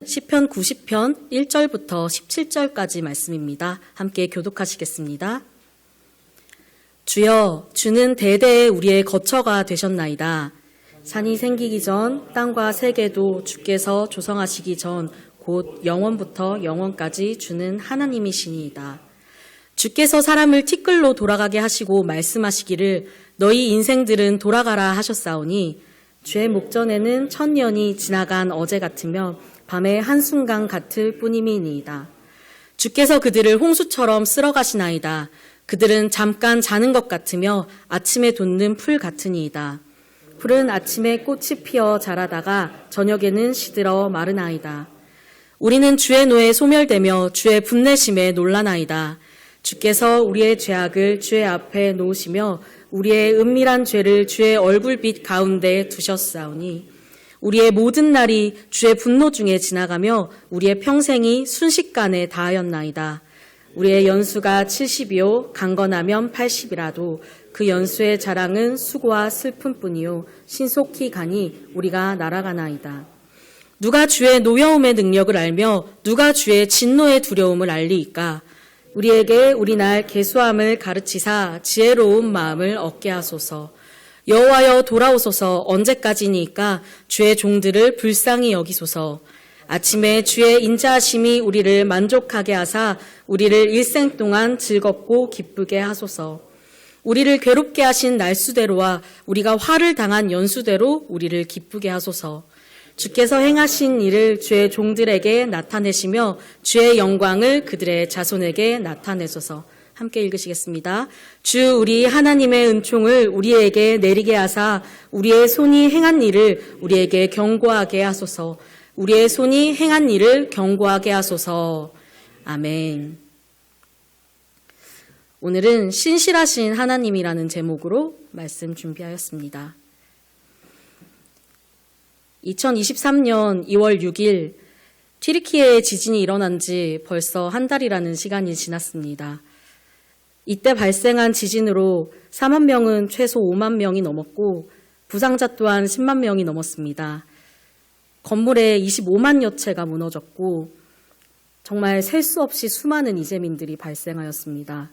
시편 90편 1절부터 17절까지 말씀입니다. 함께 교독하시겠습니다. 주여, 주는 대대에 우리의 거처가 되셨나이다. 산이 생기기 전 땅과 세계도 주께서 조성하시기 전 곧 영원부터 영원까지 주는 하나님이시니이다. 주께서 사람을 티끌로 돌아가게 하시고 말씀하시기를 너희 인생들은 돌아가라 하셨사오니 주의 목전에는 천년이 지나간 어제 같으며 밤의 한순간 같을 뿐임이니이다. 주께서 그들을 홍수처럼 쓸어가시나이다. 그들은 잠깐 자는 것 같으며 아침에 돋는 풀 같으니이다. 풀은 아침에 꽃이 피어 자라다가 저녁에는 시들어 마르나이다. 우리는 주의 노에 소멸되며 주의 분내심에 놀라나이다. 주께서 우리의 죄악을 주의 앞에 놓으시며 우리의 은밀한 죄를 주의 얼굴빛 가운데 두셨사오니 우리의 모든 날이 주의 분노 중에 지나가며 우리의 평생이 순식간에 다하였나이다. 우리의 연수가 70이요 강건하면 80이라도 그 연수의 자랑은 수고와 슬픔뿐이요 신속히 가니 우리가 날아가나이다. 누가 주의 노여움의 능력을 알며 누가 주의 진노의 두려움을 알리이까? 우리에게 우리 날 계수함을 가르치사 지혜로운 마음을 얻게 하소서. 여호와여 돌아오소서. 언제까지니까 주의 종들을 불쌍히 여기소서. 아침에 주의 인자하심이 우리를 만족하게 하사 우리를 일생 동안 즐겁고 기쁘게 하소서. 우리를 괴롭게 하신 날수대로와 우리가 화를 당한 연수대로 우리를 기쁘게 하소서. 주께서 행하신 일을 주의 종들에게 나타내시며 주의 영광을 그들의 자손에게 나타내소서. 함께 읽으시겠습니다. 주 우리 하나님의 은총을 우리에게 내리게 하사 우리의 손이 행한 일을 우리에게 경고하게 하소서. 우리의 손이 행한 일을 경고하게 하소서. 아멘. 오늘은 신실하신 하나님이라는 제목으로 말씀 준비하였습니다. 2023년 2월 6일 튀르키예에 지진이 일어난 지 벌써 한 달이라는 시간이 지났습니다. 이때 발생한 지진으로 4만 명은 최소 5만 명이 넘었고 부상자 또한 10만 명이 넘었습니다. 건물에 25만여 채가 무너졌고 정말 셀 수 없이 수많은 이재민들이 발생하였습니다.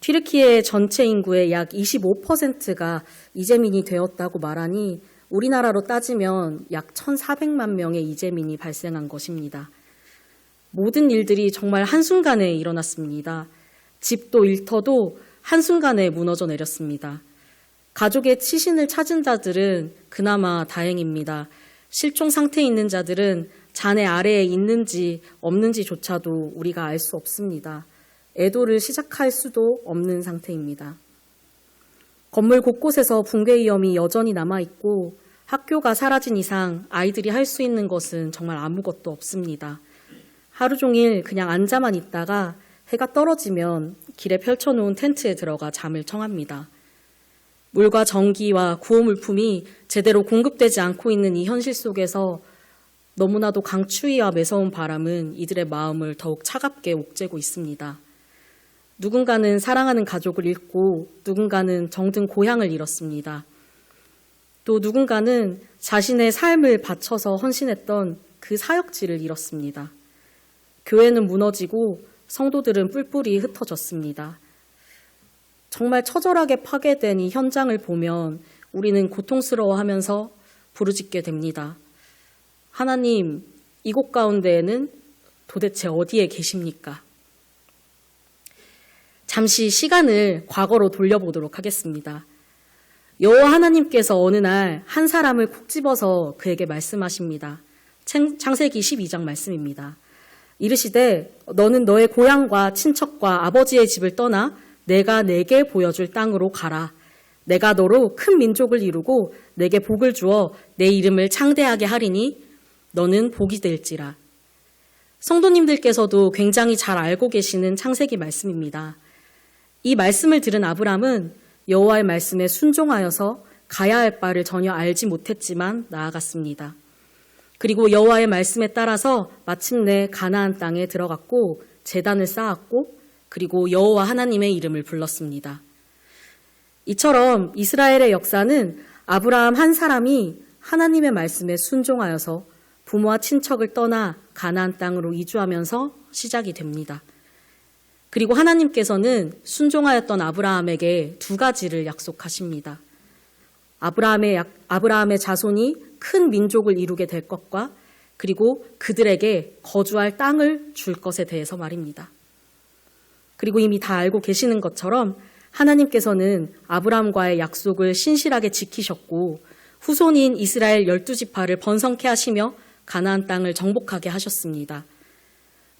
튀르키예 전체 인구의 약 25%가 이재민이 되었다고 말하니 우리나라로 따지면 약 1,400만 명의 이재민이 발생한 것입니다. 모든 일들이 정말 한순간에 일어났습니다. 집도 일터도 한순간에 무너져 내렸습니다. 가족의 치신을 찾은 자들은 그나마 다행입니다. 실종 상태에 있는 자들은 잔해 아래에 있는지 없는지조차도 우리가 알 수 없습니다. 애도를 시작할 수도 없는 상태입니다. 건물 곳곳에서 붕괴 위험이 여전히 남아있고 학교가 사라진 이상 아이들이 할 수 있는 것은 정말 아무것도 없습니다. 하루 종일 그냥 앉아만 있다가 해가 떨어지면 길에 펼쳐놓은 텐트에 들어가 잠을 청합니다. 물과 전기와 구호물품이 제대로 공급되지 않고 있는 이 현실 속에서 너무나도 강추위와 매서운 바람은 이들의 마음을 더욱 차갑게 옥죄고 있습니다. 누군가는 사랑하는 가족을 잃고 누군가는 정든 고향을 잃었습니다. 또 누군가는 자신의 삶을 바쳐서 헌신했던 그 사역지를 잃었습니다. 교회는 무너지고 성도들은 뿔뿔이 흩어졌습니다. 정말 처절하게 파괴된 이 현장을 보면 우리는 고통스러워하면서 부르짖게 됩니다. 하나님, 이곳 가운데에는 도대체 어디에 계십니까? 잠시 시간을 과거로 돌려보도록 하겠습니다. 여호와 하나님께서 어느 날 한 사람을 콕 집어서 그에게 말씀하십니다. 창세기 12장 말씀입니다. 이르시되 너는 너의 고향과 친척과 아버지의 집을 떠나 내가 내게 보여줄 땅으로 가라. 내가 너로 큰 민족을 이루고 내게 복을 주어 내 이름을 창대하게 하리니 너는 복이 될지라. 성도님들께서도 굉장히 잘 알고 계시는 창세기 말씀입니다. 이 말씀을 들은 아브람은 여호와의 말씀에 순종하여서 가야 할 바를 전혀 알지 못했지만 나아갔습니다. 그리고 여호와의 말씀에 따라서 마침내 가나안 땅에 들어갔고 제단을 쌓았고 그리고 여호와 하나님의 이름을 불렀습니다. 이처럼 이스라엘의 역사는 아브라함 한 사람이 하나님의 말씀에 순종하여서 부모와 친척을 떠나 가나안 땅으로 이주하면서 시작이 됩니다. 그리고 하나님께서는 순종하였던 아브라함에게 두 가지를 약속하십니다. 아브라함의 자손이 큰 민족을 이루게 될 것과 그리고 그들에게 거주할 땅을 줄 것에 대해서 말입니다. 그리고 이미 다 알고 계시는 것처럼 하나님께서는 아브라함과의 약속을 신실하게 지키셨고 후손인 이스라엘 12지파를 번성케 하시며 가나안 땅을 정복하게 하셨습니다.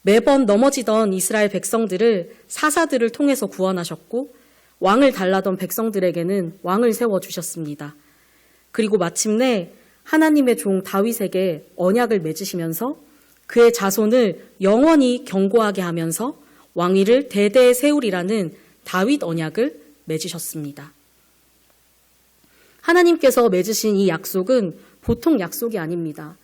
매번 넘어지던 이스라엘 백성들을 사사들을 통해서 구원하셨고 왕을 달라던 백성들에게는 왕을 세워주셨습니다. 그리고 마침내 하나님의 종 다윗에게 언약을 맺으시면서 그의 자손을 영원히 견고하게 하면서 왕위를 대대에 세우리라는 다윗 언약을 맺으셨습니다. 하나님께서 맺으신 이 약속은 보통 약속이 아닙니다.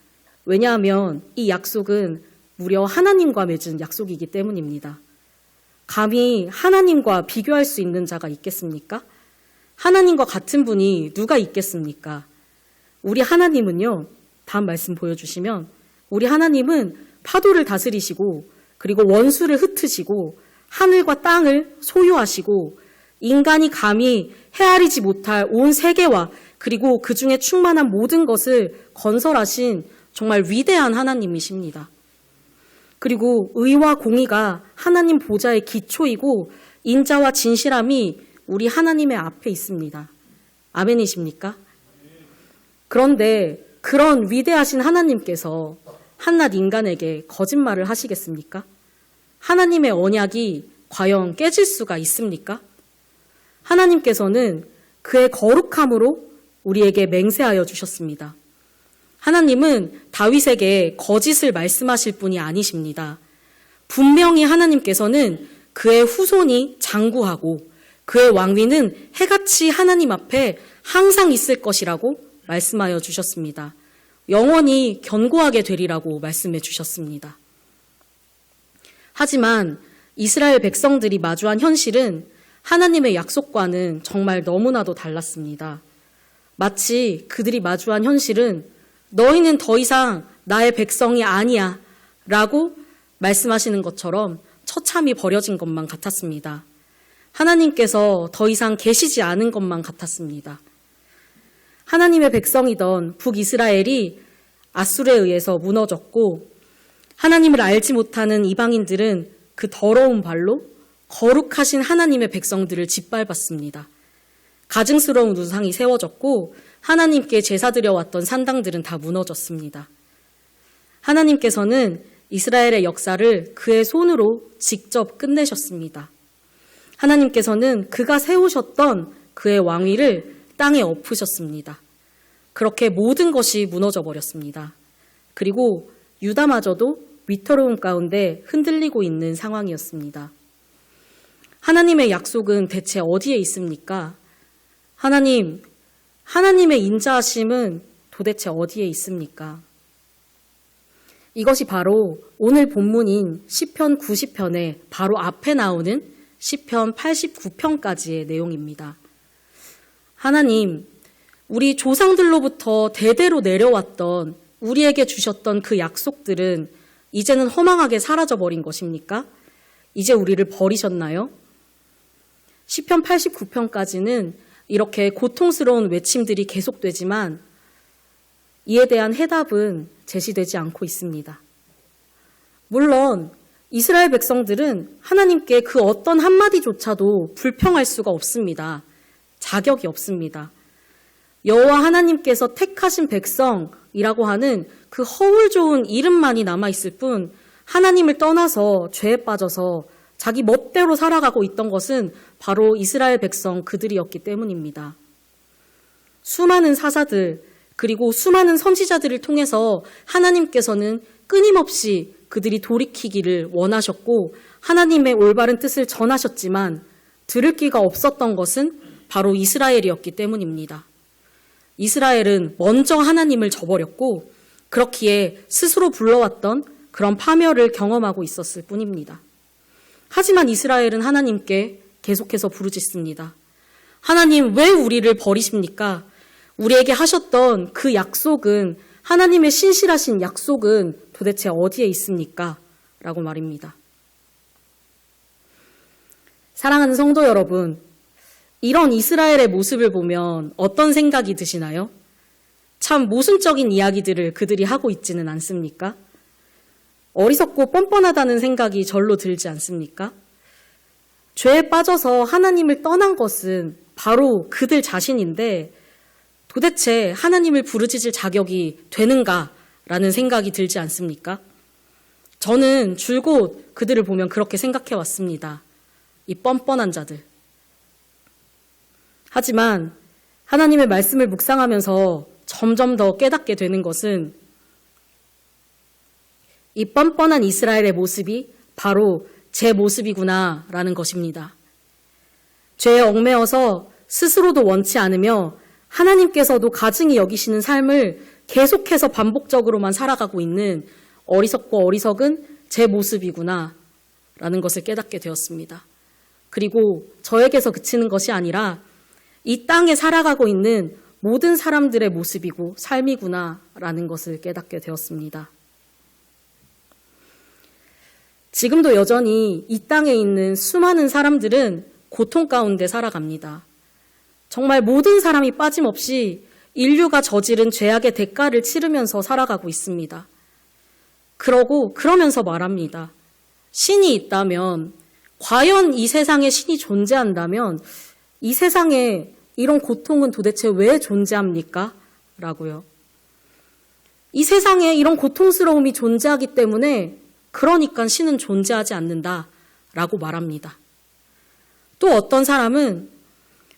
왜냐하면 이 약속은 무려 하나님과 맺은 약속이기 때문입니다. 감히 하나님과 비교할 수 있는 자가 있겠습니까? 하나님과 같은 분이 누가 있겠습니까? 우리 하나님은요, 다음 말씀 보여주시면 우리 하나님은 파도를 다스리시고 그리고 원수를 흩으시고 하늘과 땅을 소유하시고 인간이 감히 헤아리지 못할 온 세계와 그리고 그 중에 충만한 모든 것을 건설하신 정말 위대한 하나님이십니다. 그리고 의와 공의가 하나님 보좌의 기초이고 인자와 진실함이 우리 하나님의 앞에 있습니다. 아멘이십니까? 그런데 그런 위대하신 하나님께서 한낱 인간에게 거짓말을 하시겠습니까? 하나님의 언약이 과연 깨질 수가 있습니까? 하나님께서는 그의 거룩함으로 우리에게 맹세하여 주셨습니다. 하나님은 다윗에게 거짓을 말씀하실 분이 아니십니다. 분명히 하나님께서는 그의 후손이 장구하고 그의 왕위는 해같이 하나님 앞에 항상 있을 것이라고 말씀하여 주셨습니다. 영원히 견고하게 되리라고 말씀해 주셨습니다. 하지만 이스라엘 백성들이 마주한 현실은 하나님의 약속과는 정말 너무나도 달랐습니다. 마치 그들이 마주한 현실은 너희는 더 이상 나의 백성이 아니야 라고 말씀하시는 것처럼 처참히 버려진 것만 같았습니다. 하나님께서 더 이상 계시지 않은 것만 같았습니다. 하나님의 백성이던 북이스라엘이 아수르에 의해서 무너졌고 하나님을 알지 못하는 이방인들은 그 더러운 발로 거룩하신 하나님의 백성들을 짓밟았습니다. 가증스러운 우상이 세워졌고 하나님께 제사드려왔던 산당들은 다 무너졌습니다. 하나님께서는 이스라엘의 역사를 그의 손으로 직접 끝내셨습니다. 하나님께서는 그가 세우셨던 그의 왕위를 땅에 엎으셨습니다. 그렇게 모든 것이 무너져 버렸습니다. 그리고 유다마저도 위태로움 가운데 흔들리고 있는 상황이었습니다. 하나님의 약속은 대체 어디에 있습니까? 하나님의 인자하심은 도대체 어디에 있습니까? 이것이 바로 오늘 본문인 시편 90편의 바로 앞에 나오는 시편 89편까지의 내용입니다. 하나님, 우리 조상들로부터 대대로 내려왔던 우리에게 주셨던 그 약속들은 이제는 허망하게 사라져버린 것입니까? 이제 우리를 버리셨나요? 시편 89편까지는 이렇게 고통스러운 외침들이 계속되지만 이에 대한 해답은 제시되지 않고 있습니다. 물론 이스라엘 백성들은 하나님께 그 어떤 한마디조차도 불평할 수가 없습니다. 자격이 없습니다. 여호와 하나님께서 택하신 백성이라고 하는 그 허울 좋은 이름만이 남아있을 뿐 하나님을 떠나서 죄에 빠져서 자기 멋대로 살아가고 있던 것은 바로 이스라엘 백성 그들이었기 때문입니다. 수많은 사사들 그리고 수많은 선지자들을 통해서 하나님께서는 끊임없이 그들이 돌이키기를 원하셨고 하나님의 올바른 뜻을 전하셨지만 들을 귀가 없었던 것은 바로 이스라엘이었기 때문입니다. 이스라엘은 먼저 하나님을 저버렸고 그렇기에 스스로 불러왔던 그런 파멸을 경험하고 있었을 뿐입니다. 하지만 이스라엘은 하나님께 계속해서 부르짖습니다. 하나님, 왜 우리를 버리십니까? 우리에게 하셨던 그 약속은 하나님의 신실하신 약속은 도대체 어디에 있습니까? 라고 말입니다. 사랑하는 성도 여러분, 이런 이스라엘의 모습을 보면 어떤 생각이 드시나요? 참 모순적인 이야기들을 그들이 하고 있지는 않습니까? 어리석고 뻔뻔하다는 생각이 절로 들지 않습니까? 죄에 빠져서 하나님을 떠난 것은 바로 그들 자신인데 도대체 하나님을 부르짖을 자격이 되는가라는 생각이 들지 않습니까? 저는 줄곧 그들을 보면 그렇게 생각해 왔습니다. 이 뻔뻔한 자들. 하지만 하나님의 말씀을 묵상하면서 점점 더 깨닫게 되는 것은 이 뻔뻔한 이스라엘의 모습이 바로 제 모습이구나라는 것입니다. 죄에 얽매여서 스스로도 원치 않으며 하나님께서도 가증히 여기시는 삶을 계속해서 반복적으로만 살아가고 있는 어리석고 어리석은 제 모습이구나라는 것을 깨닫게 되었습니다. 그리고 저에게서 그치는 것이 아니라 이 땅에 살아가고 있는 모든 사람들의 모습이고 삶이구나라는 것을 깨닫게 되었습니다. 지금도 여전히 이 땅에 있는 수많은 사람들은 고통 가운데 살아갑니다. 정말 모든 사람이 빠짐없이 인류가 저지른 죄악의 대가를 치르면서 살아가고 있습니다. 그러면서 말합니다. 신이 있다면, 과연 이 세상에 신이 존재한다면 이 세상에 이런 고통은 도대체 왜 존재합니까? 라고요. 이 세상에 이런 고통스러움이 존재하기 때문에 그러니까 신은 존재하지 않는다 라고 말합니다. 또 어떤 사람은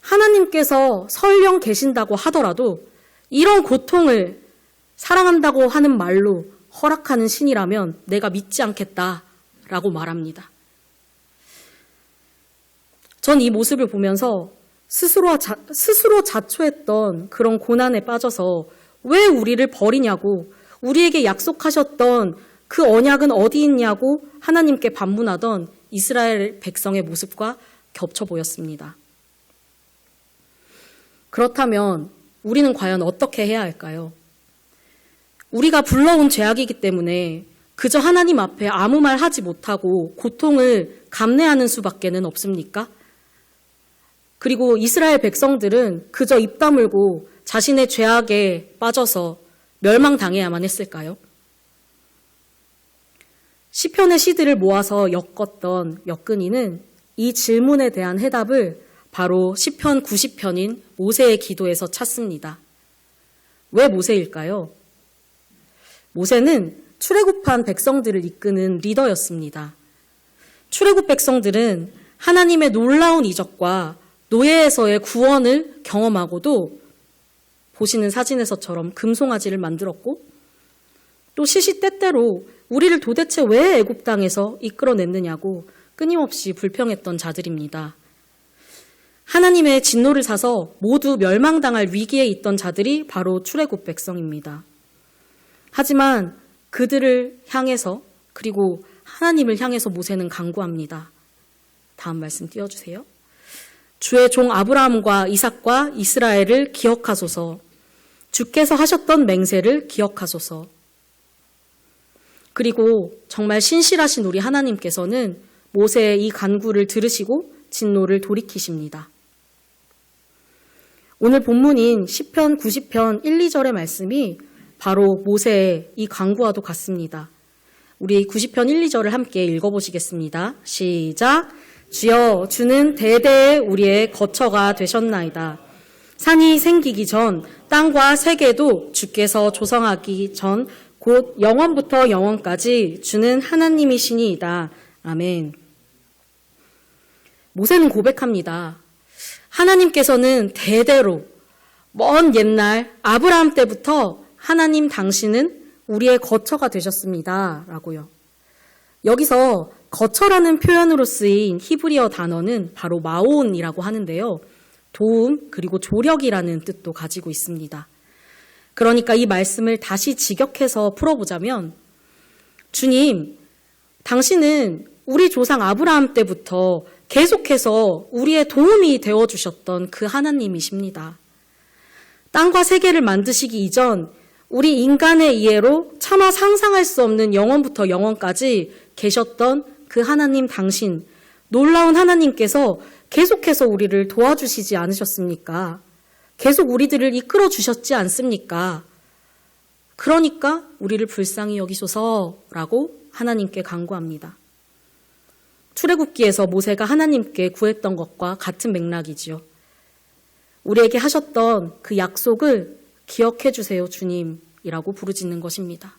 하나님께서 설령 계신다고 하더라도 이런 고통을 사랑한다고 하는 말로 허락하는 신이라면 내가 믿지 않겠다라고 말합니다. 전 이 모습을 보면서 스스로 자초했던 그런 고난에 빠져서 왜 우리를 버리냐고, 우리에게 약속하셨던 그 언약은 어디 있냐고 하나님께 반문하던 이스라엘 백성의 모습과 겹쳐 보였습니다. 그렇다면 우리는 과연 어떻게 해야 할까요? 우리가 불러온 죄악이기 때문에 그저 하나님 앞에 아무 말 하지 못하고 고통을 감내하는 수밖에는 없습니까? 그리고 이스라엘 백성들은 그저 입 다물고 자신의 죄악에 빠져서 멸망당해야만 했을까요? 시편의 시들을 모아서 엮었던 엮은이는 이 질문에 대한 해답을 바로 시편 90편인 모세의 기도에서 찾습니다. 왜 모세일까요? 모세는 출애굽한 백성들을 이끄는 리더였습니다. 출애굽 백성들은 하나님의 놀라운 이적과 노예에서의 구원을 경험하고도 보시는 사진에서처럼 금송아지를 만들었고 또 시시때때로 우리를 도대체 왜 애굽 땅에서 이끌어냈느냐고 끊임없이 불평했던 자들입니다. 하나님의 진노를 사서 모두 멸망당할 위기에 있던 자들이 바로 출애굽 백성입니다. 하지만 그들을 향해서 그리고 하나님을 향해서 모세는 간구합니다. 다음 말씀 띄워주세요. 주의 종 아브라함과 이삭과 이스라엘을 기억하소서. 주께서 하셨던 맹세를 기억하소서. 그리고 정말 신실하신 우리 하나님께서는 모세의 이 간구를 들으시고 진노를 돌이키십니다. 오늘 본문인 시편 90편 1, 2절의 말씀이 바로 모세의 이 간구와도 같습니다. 우리 90편 1, 2절을 함께 읽어보시겠습니다. 시작! 주여, 주는 대대에 우리의 거처가 되셨나이다. 산이 생기기 전 땅과 세계도 주께서 조성하기 전 곧 영원부터 영원까지 주는 하나님이시니이다. 아멘. 모세는 고백합니다. 하나님께서는 대대로 먼 옛날 아브라함 때부터 하나님 당신은 우리의 거처가 되셨습니다. 라고요. 여기서 거처라는 표현으로 쓰인 히브리어 단어는 바로 마온이라고 하는데요. 도움 그리고 조력이라는 뜻도 가지고 있습니다. 그러니까 이 말씀을 다시 직역해서 풀어보자면 주님, 당신은 우리 조상 아브라함 때부터 계속해서 우리의 도움이 되어주셨던 그 하나님이십니다. 땅과 세계를 만드시기 이전 우리 인간의 이해로 차마 상상할 수 없는 영원부터 영원까지 계셨던 그 하나님 당신, 놀라운 하나님께서 계속해서 우리를 도와주시지 않으셨습니까? 계속 우리들을 이끌어 주셨지 않습니까? 그러니까 우리를 불쌍히 여기소서라고 하나님께 간구합니다. 출애굽기에서 모세가 하나님께 구했던 것과 같은 맥락이지요. 우리에게 하셨던 그 약속을 기억해 주세요, 주님이라고 부르짖는 것입니다.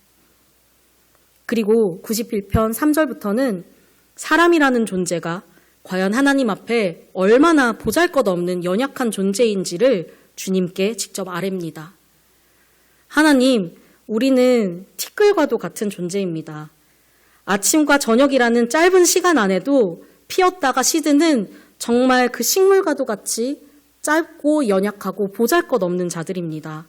그리고 91편 3절부터는 사람이라는 존재가 과연 하나님 앞에 얼마나 보잘것없는 연약한 존재인지를 주님께 직접 아뢰입니다. 하나님, 우리는 티끌과도 같은 존재입니다. 아침과 저녁이라는 짧은 시간 안에도 피었다가 시드는 정말 그 식물과도 같이 짧고 연약하고 보잘것없는 자들입니다.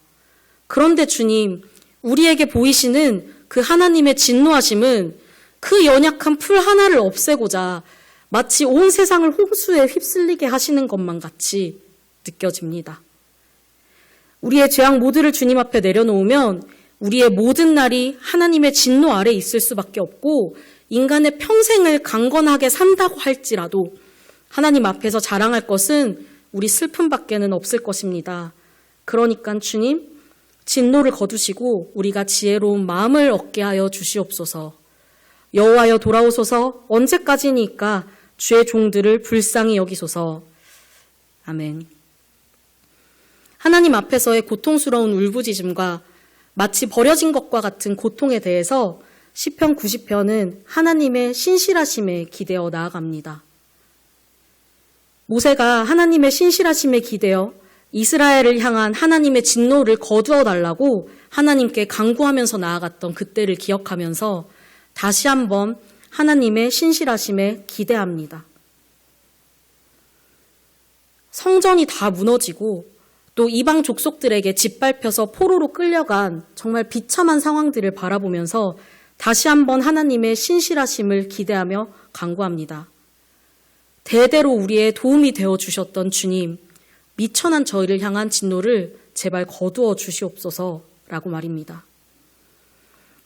그런데 주님, 우리에게 보이시는 그 하나님의 진노하심은 그 연약한 풀 하나를 없애고자 마치 온 세상을 홍수에 휩쓸리게 하시는 것만 같이 느껴집니다. 우리의 죄악 모두를 주님 앞에 내려놓으면 우리의 모든 날이 하나님의 진노 아래 있을 수밖에 없고 인간의 평생을 강건하게 산다고 할지라도 하나님 앞에서 자랑할 것은 우리 슬픔밖에는 없을 것입니다. 그러니까 주님, 진노를 거두시고 우리가 지혜로운 마음을 얻게 하여 주시옵소서. 여호와여 돌아오소서. 언제까지니까 주의 종들을 불쌍히 여기소서. 아멘. 하나님 앞에서의 고통스러운 울부짖음과 마치 버려진 것과 같은 고통에 대해서 시편 90편은 하나님의 신실하심에 기대어 나아갑니다. 모세가 하나님의 신실하심에 기대어 이스라엘을 향한 하나님의 진노를 거두어 달라고 하나님께 간구하면서 나아갔던 그때를 기억하면서 다시 한번 하나님의 신실하심에 기대합니다. 성전이 다 무너지고 또 이방 족속들에게 짓밟혀서 포로로 끌려간 정말 비참한 상황들을 바라보면서 다시 한번 하나님의 신실하심을 기대하며 간구합니다. 대대로 우리의 도움이 되어 주셨던 주님, 미천한 저희를 향한 진노를 제발 거두어 주시옵소서라고 말입니다.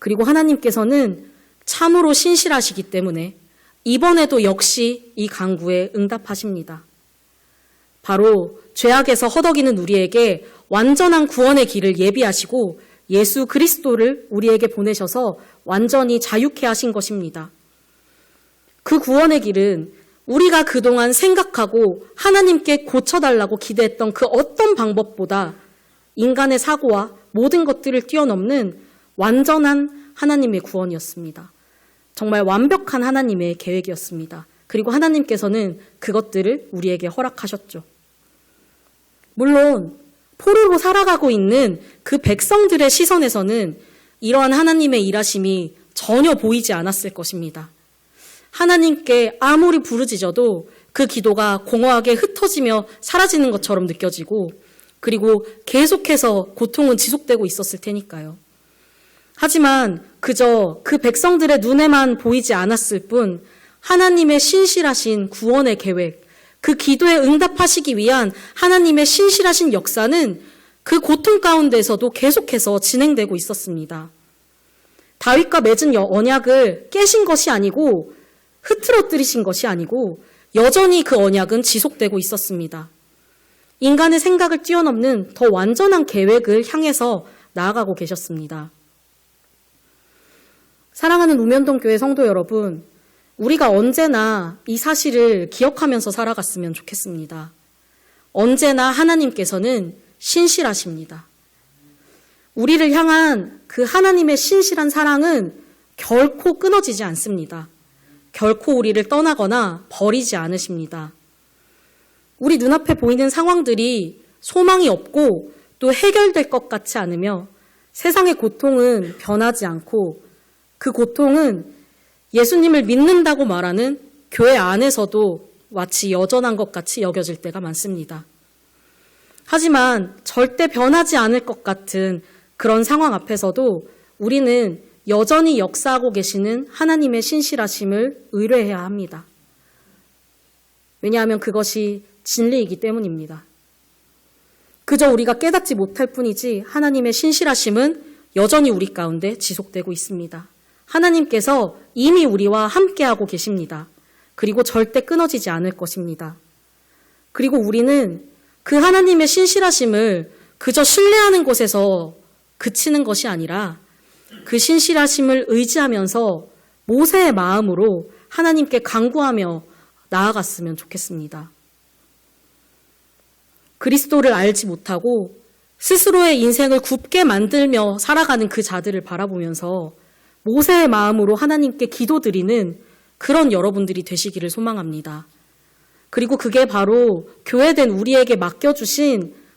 그리고 하나님께서는 참으로 신실하시기 때문에 이번에도 역시 이 간구에 응답하십니다. 바로 죄악에서 허덕이는 우리에게 완전한 구원의 길을 예비하시고 예수 그리스도를 우리에게 보내셔서 완전히 자유케 하신 것입니다. 그 구원의 길은 우리가 그동안 생각하고 하나님께 고쳐달라고 기대했던 그 어떤 방법보다 인간의 사고와 모든 것들을 뛰어넘는 완전한 하나님의 구원이었습니다. 정말 완벽한 하나님의 계획이었습니다. 그리고 하나님께서는 그것들을 우리에게 허락하셨죠. 물론 포로로 살아가고 있는 그 백성들의 시선에서는 이러한 하나님의 일하심이 전혀 보이지 않았을 것입니다. 하나님께 아무리 부르짖어도 그 기도가 공허하게 흩어지며 사라지는 것처럼 느껴지고 그리고 계속해서 고통은 지속되고 있었을 테니까요. 하지만 그저 그 백성들의 눈에만 보이지 않았을 뿐 하나님의 신실하신 구원의 계획, 그 기도에 응답하시기 위한 하나님의 신실하신 역사는 그 고통 가운데서도 계속해서 진행되고 있었습니다. 다윗과 맺은 언약을 깨신 것이 아니고 흐트러뜨리신 것이 아니고 여전히 그 언약은 지속되고 있었습니다. 인간의 생각을 뛰어넘는 더 완전한 계획을 향해서 나아가고 계셨습니다. 사랑하는 우면동교회 성도 여러분, 우리가 언제나 이 사실을 기억하면서 살아갔으면 좋겠습니다. 언제나 하나님께서는 신실하십니다. 우리를 향한 그 하나님의 신실한 사랑은 결코 끊어지지 않습니다. 결코 우리를 떠나거나 버리지 않으십니다. 우리 눈앞에 보이는 상황들이 소망이 없고 또 해결될 것 같지 않으며 세상의 고통은 변하지 않고 그 고통은 예수님을 믿는다고 말하는 교회 안에서도 마치 여전한 것 같이 여겨질 때가 많습니다. 하지만 절대 변하지 않을 것 같은 그런 상황 앞에서도 우리는 여전히 역사하고 계시는 하나님의 신실하심을 의뢰해야 합니다. 왜냐하면 그것이 진리이기 때문입니다. 그저 우리가 깨닫지 못할 뿐이지 하나님의 신실하심은 여전히 우리 가운데 지속되고 있습니다. 하나님께서 이미 우리와 함께하고 계십니다. 그리고 절대 끊어지지 않을 것입니다. 그리고 우리는 그 하나님의 신실하심을 그저 신뢰하는 곳에서 그치는 것이 아니라 그 신실하심을 의지하면서 모세의 마음으로 하나님께 간구하며 나아갔으면 좋겠습니다. 그리스도를 알지 못하고 스스로의 인생을 굽게 만들며 살아가는 그 자들을 바라보면서 모세의 마음으로 하나님께 기도드리는 그런 여러분들이 되시기를 소망합니다. 그리고 그게 바로 교회된 우리에게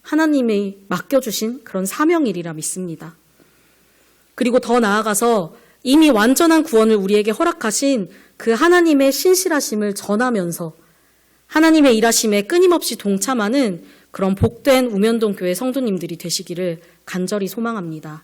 하나님이 맡겨주신 그런 사명일이라 믿습니다. 그리고 더 나아가서 이미 완전한 구원을 우리에게 허락하신 그 하나님의 신실하심을 전하면서 하나님의 일하심에 끊임없이 동참하는 그런 복된 우면동 교회 성도님들이 되시기를 간절히 소망합니다.